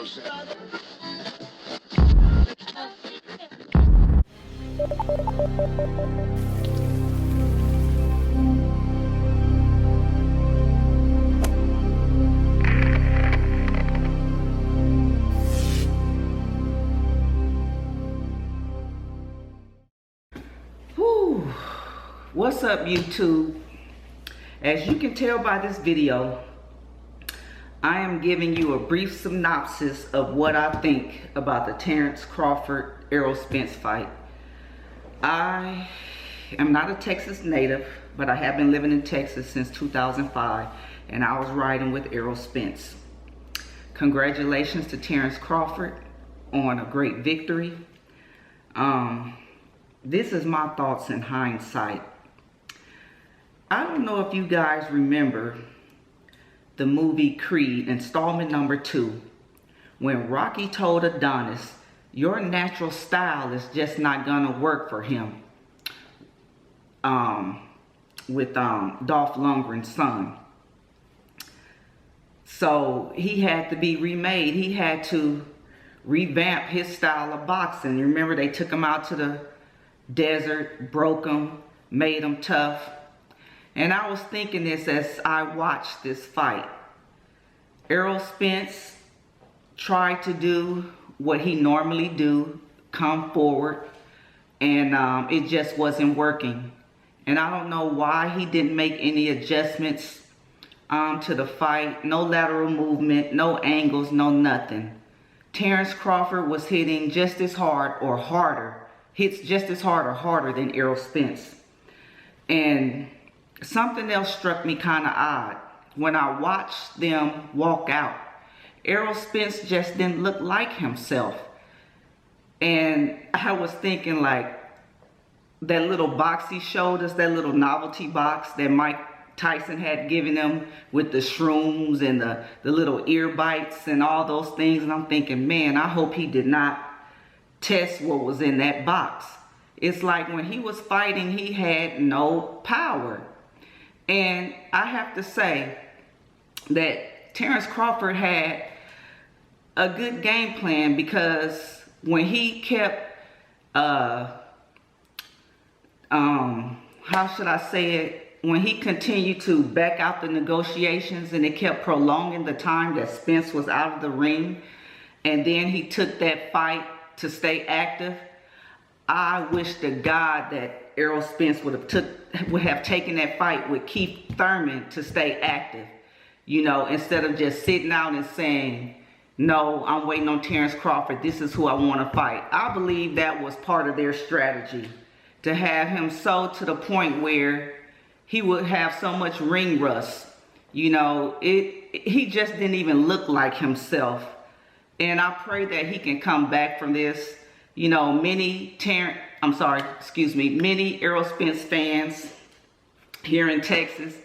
What's up, YouTube? As you can tell by this video, I am giving you a brief synopsis of what I think about the Terrence Crawford Errol Spence fight. I am not a Texas native, but I have been living in Texas since 2005, and I was riding with Errol Spence. Congratulations to Terrence Crawford on a great victory. This is my thoughts in hindsight. I don't know if you guys remember the movie Creed, installment number 2, when Rocky told Adonis, your natural style is just not gonna work for him, with Dolph Lundgren's son. So he had to be remade. He had to revamp his style of boxing. You remember they took him out to the desert, broke him, made him tough. And I was thinking this as I watched this fight. Errol Spence tried to do what he normally do, come forward, and it just wasn't working. And I don't know why he didn't make any adjustments to the fight. No lateral movement, no angles, no nothing. Terrence Crawford was hitting just as hard or harder, hits just as hard or harder than Errol Spence. And something else struck me kind of odd. When I watched them walk out, Errol Spence just didn't look like himself. And I was thinking, like, that little box he showed us, that little novelty box that Mike Tyson had given him with the shrooms and the little ear bites and all those things. And I'm thinking, man, I hope he did not test what was in that box. It's like when he was fighting, he had no power. And I have to say that Terrence Crawford had a good game plan, because when he kept, how should I say it? When he continued to back out the negotiations and it kept prolonging the time that Spence was out of the ring, and then he took that fight to stay active, I wish to God that Errol Spence would have taken that fight with Keith Thurman to stay active. You know, instead of just sitting out and saying, no, I'm waiting on Terrence Crawford. This is who I want to fight. I believe that was part of their strategy, to have him so to the point where he would have so much ring rust. You know, he just didn't even look like himself. And I pray that he can come back from this. You know, many Errol Spence fans here in Texas,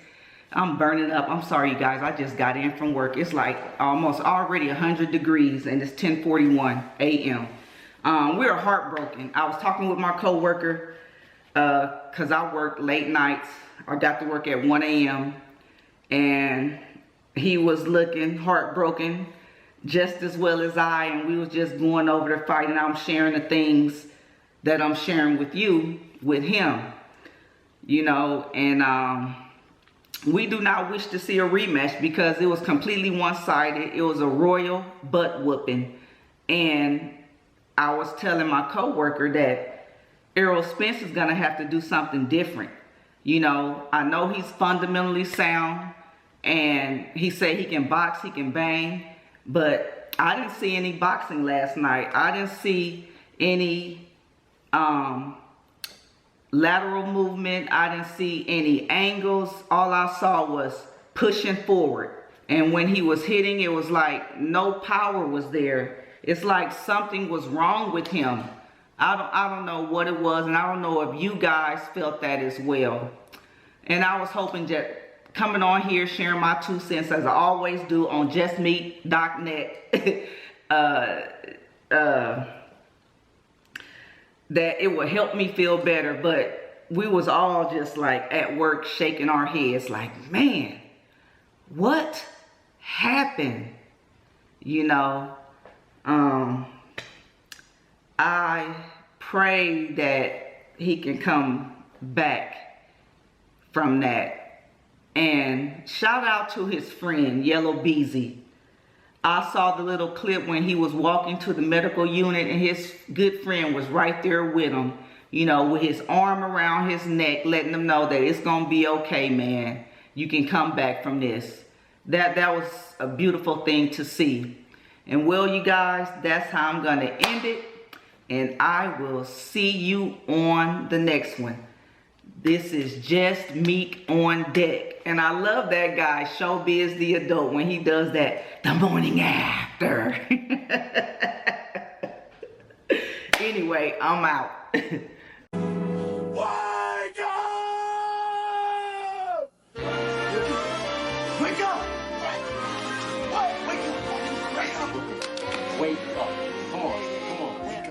I'm burning up. I'm sorry, you guys. I just got in from work. It's like almost already 100 degrees and it's 10:41 a.m. We're heartbroken. I was talking with my coworker because I work late nights. I got to work at 1 a.m. and he was looking heartbroken just as well as I, and we was just going over the fight, and I'm sharing the things that I'm sharing with you with him, you know. And we do not wish to see a rematch because it was completely one-sided. It was a royal butt whooping. And I was telling my coworker that Errol Spence is gonna have to do something different. You know, I know he's fundamentally sound, and he said he can box, he can bang, but I didn't see any boxing last night. I didn't see any lateral movement. I didn't see any angles. All I saw was pushing forward. And when he was hitting, it was like no power was there. It's like something was wrong with him. I don't know what it was, and I don't know if you guys felt that as well. And I was hoping that coming on here, sharing my 2 cents as I always do on justmeet.net, that it would help me feel better. But we was all just like at work shaking our heads like, man, what happened? You know, I pray that he can come back from that. And shout out to his friend, Yellow Beezy. I saw the little clip when he was walking to the medical unit and his good friend was right there with him, you know, with his arm around his neck, letting him know that it's going to be okay, man. You can come back from this. That was a beautiful thing to see. And well, you guys, that's how I'm going to end it. And I will see you on the next one. This is Just Meek on Deck. And I love that guy, Showbiz the Adult, when he does that, the morning after. Anyway, I'm out. Wake up! Wake up! Wake up! Wake up! Wake up! Come on.